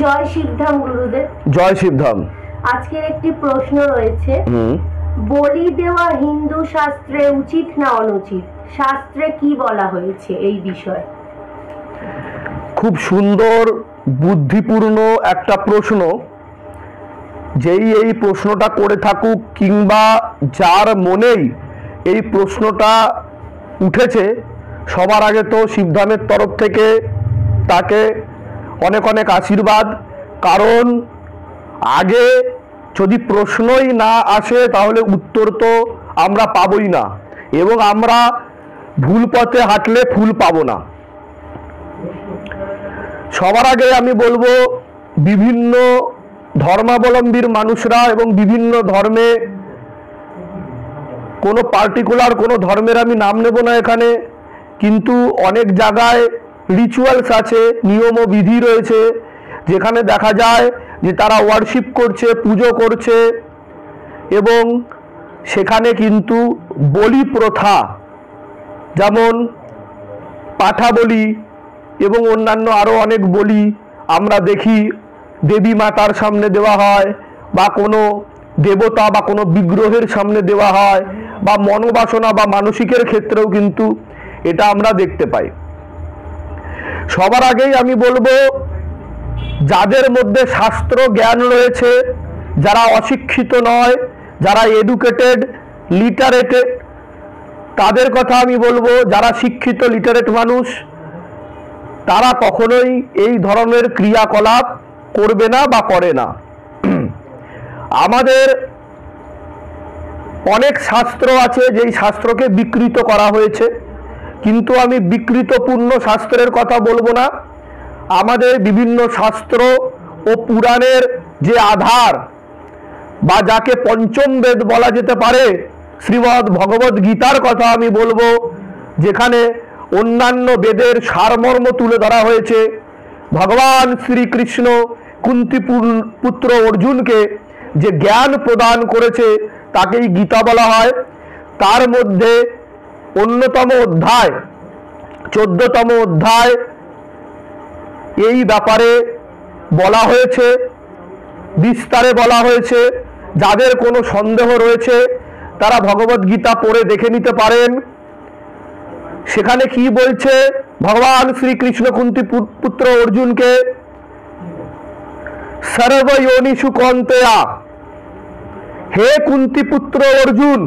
জয় শিবধাম গুরুদেব। জয় শিবধাম। আজকের একটি প্রশ্ন রয়েছে, বলি দেওয়া হিন্দু শাস্ত্রে উচিত না অনুচিত? শাস্ত্রে কি বলা হয়েছে এই বিষয়ে? খুব সুন্দর বুদ্ধিপূর্ণ একটা প্রশ্ন। যেই এই প্রশ্নটা করে থাকুক কিংবা যার মনেই এই প্রশ্নটা উঠেছে, সবার আগে তো শিবধামের তরফ থেকে তাকে অনেক অনেক আশীর্বাদ। কারণ আগে যদি প্রশ্নই না আসে তাহলে উত্তর তো আমরা পাবই না, এবং আমরা ভুল পথে হাঁটলে ফুল পাবো না। সবার আগে আমি বলবো, বিভিন্ন ধর্মাবলম্বীর মানুষরা এবং বিভিন্ন ধর্মে, কোনো পার্টিকুলার কোনো ধর্মের আমি নাম নেব না এখানে, কিন্তু অনেক জায়গায় রিচুয়ালস আছে, নিয়ম ও বিধি রয়েছে, যেখানে দেখা যায় যে তারা ওয়ার্শিপ করছে, পুজো করছে, এবং সেখানে কিন্তু বলি প্রথা, যেমন পাঠা বলি এবং অন্যান্য আরও অনেক বলি আমরা দেখি দেবী মাতার সামনে দেওয়া হয়, বা কোনো দেবতা বা কোনো বিগ্রহের সামনে দেওয়া হয়, বা মনোবাসনা বা মানসিকের ক্ষেত্রেও কিন্তু এটা আমরা দেখতে পাই। সবার আগেই আমি বলবো, যাদের মধ্যে শাস্ত্র জ্ঞান রয়েছে, যারা অশিক্ষিত নয়, যারা এডুকেটেড লিটারেটেড, তাদের কথা আমি বলবো। যারা শিক্ষিত লিটারেট মানুষ, তারা কখনোই এই ধরনের ক্রিয়াকলাপ করবে না বা করে না। আমাদের অনেক শাস্ত্র আছে যেই শাস্ত্রকে বিকৃত করা হয়েছে, কিন্তু আমি বিকৃতপূর্ণ শাস্ত্রের কথা বলবো না। আমাদের বিভিন্ন শাস্ত্র ও পুরাণের যে আধার, বা যাকে পঞ্চম বেদ বলা যেতে পারে, শ্রীমদ্ ভগবদ গীতার কথা আমি বলবো, যেখানে অন্যান্য বেদের সারমর্ম তুলে ধরা হয়েছে। ভগবান শ্রীকৃষ্ণ কুন্তি পুত্র অর্জুনকে যে জ্ঞান প্রদান করেছে তাকেই গীতা বলা হয়। তার মধ্যে অন্যতম অধ্যায়, 14তম অধ্যায়, এই ব্যাপারে বলা হয়েছে, বিস্তারে বলা হয়েছে। যাদের কোনো সন্দেহ রয়েছে তারা ভগবদ গীতা পড়ে দেখে নিতে পারেন। সেখানে কি বলছে ভগবান শ্রীকৃষ্ণ কুন্তি পুত্র অর্জুনকে, সর্বয়োনিষু কৌন্তেয়া, হে কুন্তি পুত্র অর্জুন,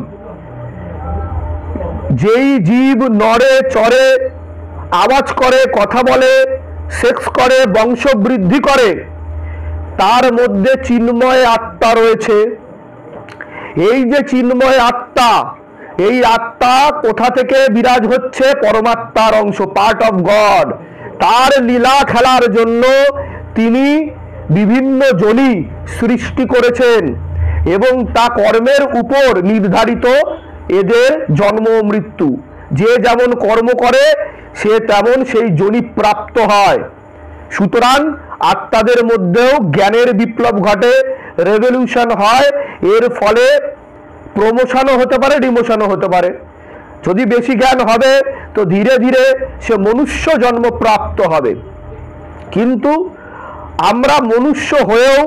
যেই জীব নড়ে চড়ে, আওয়াজ করে, কথা বলে, সেক্স করে, বংশ বৃদ্ধি করে, তার মধ্যে চিন্ময় আত্মা রয়েছে। এই যে চিন্ময় আত্মা, এই আত্মা কোথা থেকে বিরাজ হচ্ছে? পরমাত্মার অংশ, পার্ট অফ গড। তার লীলা খেলার জন্য তিনি বিভিন্ন যোনি সৃষ্টি করেছেন, এবং তা কর্মের উপর নির্ধারিত এদের জন্ম মৃত্যু। যে যেমন কর্ম করে সে তেমন সেই যোনি প্রাপ্ত হয়। সুতরাং আত্মাদের মধ্যেও জ্ঞানের বিপ্লব ঘটে, রেভলিউশন হয়। এর ফলে প্রমোশনও হতে পারে, ডিমোশনও হতে পারে। যদি বেশি জ্ঞান হবে তো ধীরে ধীরে সে মনুষ্য জন্ম প্রাপ্ত হবে। কিন্তু আমরা মনুষ্য হয়েও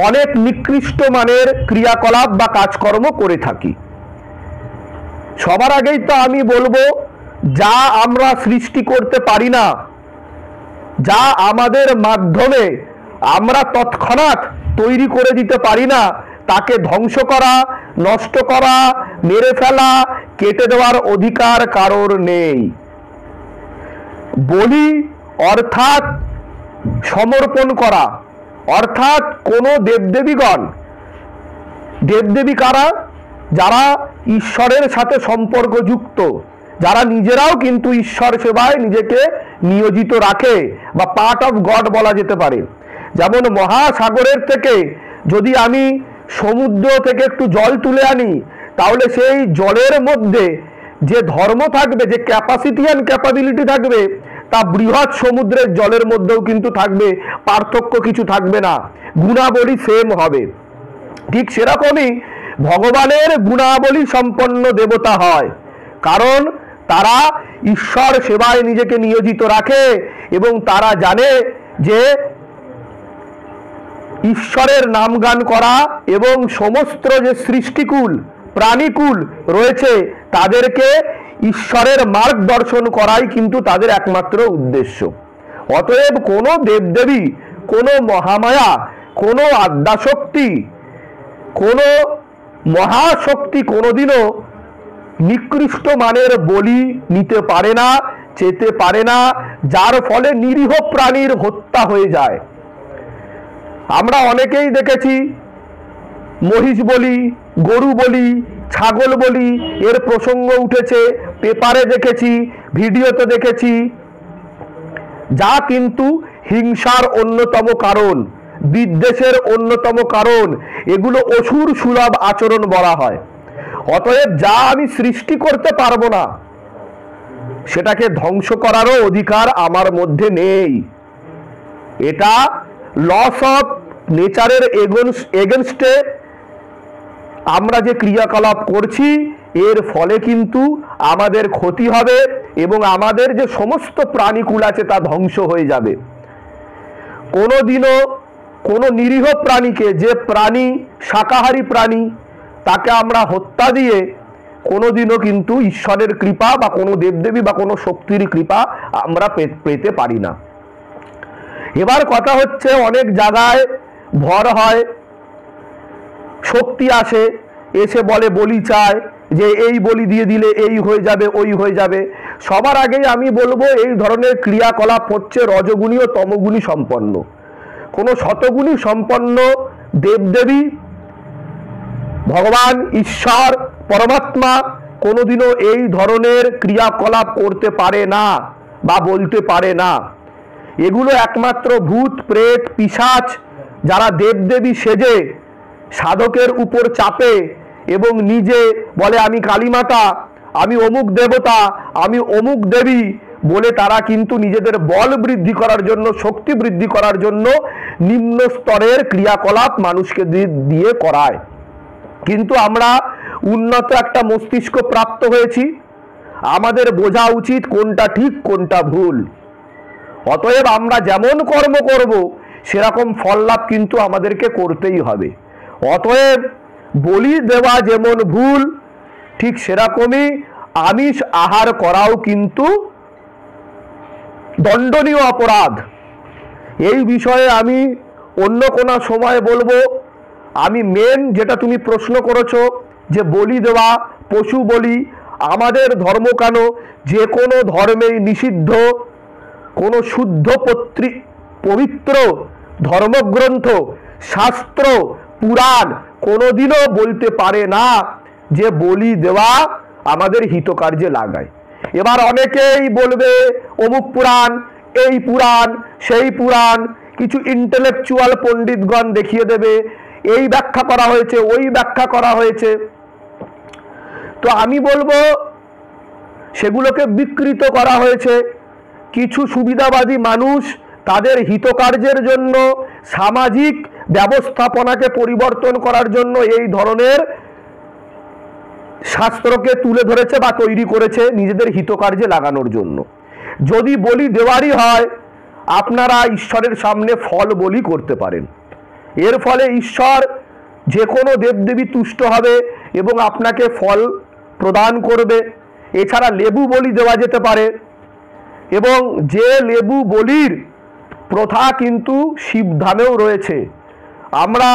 অনেক নিকৃষ্ট মানের ক্রিয়াকলাপ বা কাজকর্ম করে থাকি। সবার আগেই তো আমি বলবো, যা আমরা সৃষ্টি করতে পারি না, যা আমাদের মাধ্যমে আমরা তৎক্ষণাৎ তৈরি করে দিতে পারি না, তাকে ধ্বংস করা, নষ্ট করা, মেরে ফেলা, কেটে দেওয়ার অধিকার কারোর নেই। বলি অর্থাৎ সমর্পণ করা, অর্থাৎ কোনো দেবদেবীগণ, দেবদেবী কারা? যারা ঈশ্বরের সাথে সম্পর্কযুক্ত, যারা নিজেরাও কিন্তু ঈশ্বর সেবায় নিজেকে নিয়োজিত রাখে, বা পার্ট অফ গড বলা যেতে পারে। যেমন মহাসাগরের থেকে যদি আমি সমুদ্র থেকে একটু জল তুলে আনি, তাহলে সেই জলের মধ্যে যে ধর্ম থাকবে, যে ক্যাপাসিটি অ্যান্ড ক্যাপাবিলিটি থাকবে, তা বৃহৎ সমুদ্রের জলের মধ্যেও কিন্তু থাকবে, পার্থক্য কিছু থাকবে না, গুণাবলী সেম হবে। ঠিক সেরকমই ভগবানের গুণাবলী সম্পন্ন দেবতা হয়, কারণ তারা ঈশ্বর সেবায় নিজেকে নিয়োজিত রাখে, এবং তারা জানে যে ঈশ্বরের নামগান করা এবং সমস্ত যে সৃষ্টিকুল প্রাণীকুল রয়েছে তাদেরকে ঈশ্বরের মার্গদর্শন করাই কিন্তু তাদের একমাত্র উদ্দেশ্য। অতএব কোনো দেবদেবী, কোনো মহামায়া, কোনো আদ্যাশক্তি, কোনো মহাশক্তি কোনোদিনও নিকৃষ্ট মানের বলি নিতে পারে না, চেতে পারে না, যার ফলে নিরীহ প্রাণীর হত্যা হয়ে যায়। আমরা অনেকেই দেখেছি মহিষ বলি, গরু বলি, ছাগল বলি এর প্রসঙ্গ উঠেছে, পেপারে দেখেছি, ভিডিওতে দেখেছি, যা কিন্তু হিংসার অন্যতম কারণ, বিদ্বেষের অন্যতম কারণ। এগুলো অসুর সুলভ আচরণ বলা হয়। অতএব যা আমি সৃষ্টি করতে পারবো না সেটাকে ধ্বংস করারও অধিকার আমার মধ্যে নেই। এটা লস অফ নেচারের এগেনস্টে আমরা যে ক্রিয়াকলাপ করছি, এর ফলে কিন্তু আমাদের ক্ষতি হবে এবং আমাদের যে সমস্ত প্রাণীকুল আছে তা ধ্বংস হয়ে যাবে। কোনোদিনও কোনো নিরীহ প্রাণীকে, যে প্রাণী শাকাহারী প্রাণী, তাকে আমরা হত্যা দিয়ে কোনোদিনও কিন্তু ঈশ্বরের কৃপা বা কোনো দেবদেবী বা কোনো শক্তির কৃপা আমরা পেতে পারি না। এবার কথা হচ্ছে, অনেক জায়গায় ভর হয়, শক্তি আসে, এসে বলে বলি চায়, যে এই বলি দিয়ে দিলে এই হয়ে যাবে, ওই হয়ে যাবে। সবার আগেই আমি বলবো, এই ধরনের ক্রিয়াকলাপ হচ্ছে রজগুণী ও তমগুণী সম্পন্ন। কোনো শতগুণী সম্পন্ন দেবদেবী, ভগবান ঈশ্বর পরমাত্মা কোনোদিনও এই ধরনের ক্রিয়াকলাপ করতে পারে না বা বলতে পারে না। এগুলো একমাত্র ভূত, প্রেত, পিশাচ যারা দেবদেবী সেজে সাধকের উপর চাপে এবং নিজে বলে আমি কালীমাতা, আমি অমুক দেবতা, আমি অমুক দেবী বলে তারা কিন্তু নিজেদের বল বৃদ্ধি করার জন্য, শক্তি বৃদ্ধি করার জন্য নিম্ন স্তরের ক্রিয়াকলাপ মানুষকে দিয়ে করায়। কিন্তু আমরা উন্নত একটা মস্তিষ্ক প্রাপ্ত হয়েছি, আমাদের বোঝা উচিত কোনটা ঠিক কোনটা ভুল। অতএব আমরা যেমন কর্ম করব সেরকম ফল লাভ কিন্তু আমাদেরকে করতেই হবে। অতএব বলি দেওয়া যেমন ভুল, ঠিক সেরকমই আমিষ আহার করাও কিন্তু দণ্ডনীয় অপরাধ। এই বিষয়ে আমি অন্য কোনো সময় বলবো। আমি মেন যেটা তুমি প্রশ্ন করেছো যে বলি দেওয়া, পশু বলি, আমাদের ধর্ম কেন, যে কোনো ধর্মেই নিষিদ্ধ। কোনো শুদ্ধ পবিত্র ধর্মগ্রন্থ, শাস্ত্র, পুরাণ কোনোদিনও বলতে পারে না যে বলি দেওয়া আমাদের হিতকার্যে লাগায়। এবার অনেকেই বলবে অমুক পুরাণ, এই পুরাণ, সেই পুরাণ, কিছু ইন্টেলেকচুয়াল পণ্ডিতগণ দেখিয়ে দেবে এই ব্যাখ্যা করা হয়েছে, ওই ব্যাখ্যা করা হয়েছে। তো আমি বলবো সেগুলোকে বিকৃত করা হয়েছে। কিছু সুবিধাবাদী মানুষ তাদের হিতকার্যের জন্য, সামাজিক ব্যবস্থাপনাকে পরিবর্তন করার জন্য এই ধরনের শাস্ত্রকে তুলে ধরেছে বা তৈরি করেছে নিজেদের হিতকার্যে লাগানোর জন্য। যদি বলি দেওয়ারই হয়, আপনারা ঈশ্বরের সামনে ফল বলি করতে পারেন। এর ফলে ঈশ্বর যে কোনো দেবদেবী তুষ্ট হবে এবং আপনাকে ফল প্রদান করবে। এছাড়া লেবু বলি দেওয়া যেতে পারে, এবং যে লেবু বলির প্রথা কিন্তু শিবধামেও রয়েছে। আমরা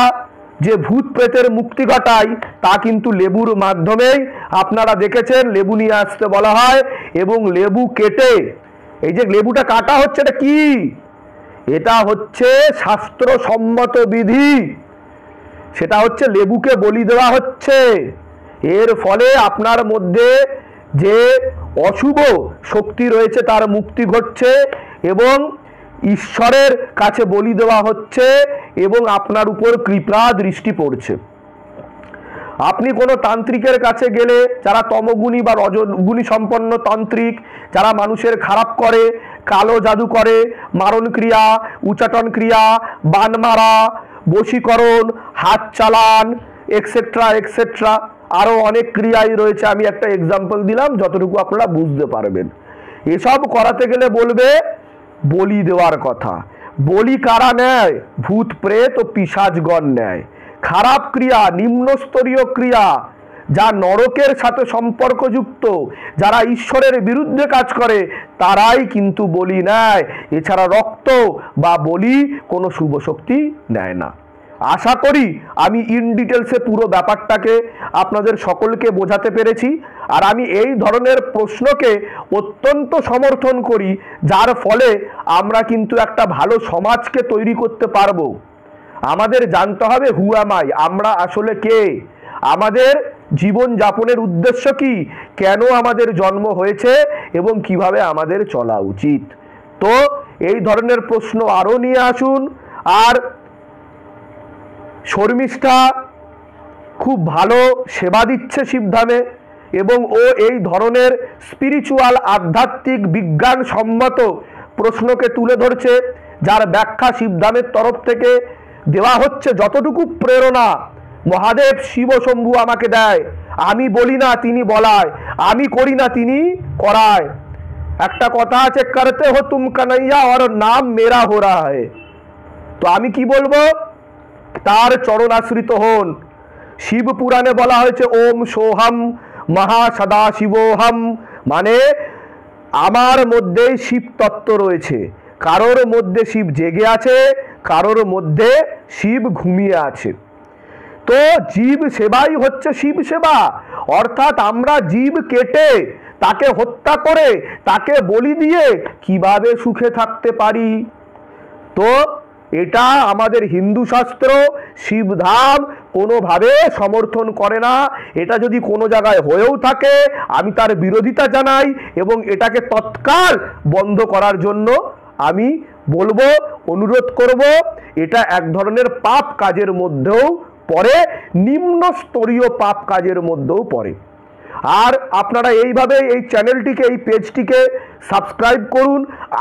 যে ভূত প্রেতের মুক্তি ঘটাই তা কিন্তু লেবুর মাধ্যমেই। আপনারা দেখেছেন লেবু নিয়ে আসতে বলা হয় এবং লেবু কেটে, এই যে লেবুটা কাটা হচ্ছে, এটা কি? এটা হচ্ছে শাস্ত্রসম্মত বিধি, সেটা হচ্ছে লেবুকে বলি দেওয়া হচ্ছে। এর ফলে আপনার মধ্যে যে অশুভ শক্তি রয়েছে তার মুক্তি ঘটছে এবং ঈশ্বরের কাছে বলি দেওয়া হচ্ছে এবং আপনার উপর কৃপা দৃষ্টি পড়ছে। আপনি কোনো তান্ত্রিকের কাছে গেলে, যারা তমগুণী বা রজগুণী সম্পন্ন তান্ত্রিক, যারা মানুষের খারাপ করে, কালো জাদু করে, মারণ ক্রিয়া, উচাটন ক্রিয়া, বান মারা, বশীকরণ, হাত চালান, এক্সেট্রা এক্সেট্রা, আরও অনেক ক্রিয়াই রয়েছে। আমি একটা এক্সাম্পল দিলাম যতটুকু আপনারা বুঝতে পারবেন। এসব করাতে গেলে বলবে বলি দেওয়ার কথা। বলি কারা নেয়? ভূত প্রেত ও পিশাচগণ নেয়। খারাপ ক্রিয়া, নিম্নস্তরীয় ক্রিয়া, যা নরকের সাথে সম্পর্কযুক্ত, যারা ঈশ্বরের বিরুদ্ধে কাজ করে, তারাই কিন্তু বলি নেয়। এছাড়া রক্ত বা বলি কোনো শুভ শক্তি নেয় না। আশা করি আমি ইন ডিটেলসে পুরো ব্যাপারটাকে আপনাদের সকলকে বোঝাতে পেরেছি। আর আমি এই ধরনের প্রশ্নকে অত্যন্ত সমর্থন করি, যার ফলে আমরা কিন্তু একটা ভালো সমাজকে তৈরি করতে পারবো। আমাদের জানতে হবে হু অ্যাম আই, আমরা আসলে কে, আমাদের জীবন যাপনের উদ্দেশ্য কি, কেন আমাদের জন্ম হয়েছে এবং কিভাবে আমাদের চলা উচিত। তো এই ধরনের প্রশ্ন আরও নিয়ে আসুন। আর শর্মিষ্ঠা খুব ভালো সেবা দিচ্ছে শিবধামে, এবং ও এই ধরনের স্পিরিচুয়াল, আধ্যাত্মিক, বিজ্ঞানসম্মত প্রশ্নকে তুলে ধরছে, যার ব্যাখ্যা শিবধামের তরফ থেকে দেওয়া হচ্ছে। যতটুকু প্রেরণা মহাদেব শিব শম্ভু আমাকে দেয়, আমি বলি না, তিনি বলায়, আমি করি না, তিনি করায়। একটা কথা আছে, করতে হো তুম কানাইয়া আর নাম মেরা হো রা হ্যায়। তো আমি কি বলবো? তার চরণাশ্রিত হন। শিব পুরাণে বলা হয়েছে ওম সোহম মহা সদা শিবোহম, মানে আমার মধ্যে শিব তত্ত্ব রয়েছে। কারোর মধ্যে শিব জেগে আছে, কারোর মধ্যে শিব ঘুমিয়ে আছে। তো জীব সেবাই হচ্ছে শিব সেবা। অর্থাৎ আমরা জীব কেটে, তাকে হত্যা করে, তাকে বলি দিয়ে কিভাবে সুখে থাকতে পারি। তো এটা আমাদের হিন্দু শাস্ত্র, শিবধাম কোনোভাবে সমর্থন করে না। এটা যদি কোনো জায়গায় হয়েও থাকে, আমি তার বিরোধিতা জানাই এবং এটাকে তৎকাল বন্ধ করার জন্য আমি বলবো, অনুরোধ করব। এটা এক ধরনের পাপ কাজের মধ্যেও পড়ে, নিম্ন স্তরীয় পাপ কাজের মধ্যেও পড়ে। আর আপনারা এইভাবে এই চ্যানেলটিকে, এই পেজটিকে সাবস্ক্রাইব করুন,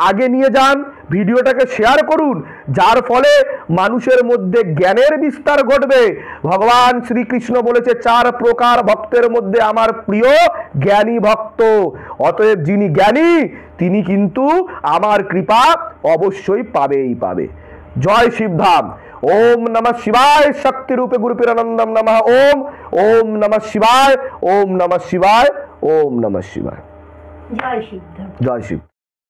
আগে নিয়ে যান, ভিডিওটাকে শেয়ার করুন, যার ফলে মানুষের মধ্যে জ্ঞানের বিস্তার ঘটবে। ভগবান শ্রীকৃষ্ণ বলেছে, 4 প্রকার ভক্তের মধ্যে আমার প্রিয় জ্ঞানী ভক্ত। অতএব যিনি জ্ঞানী, তিনি কিন্তু আমার কৃপা অবশ্যই পাবেই পাবে। জয় শিবধাম। ओम नमः शिवाय। शक्ति रूपे गुरुपिरानंदम नमः। ओम ओम नमः शिवाय। ओम नमः शिवाय। ओम नमः शिवाय। जय शिवधाम। जय शिव।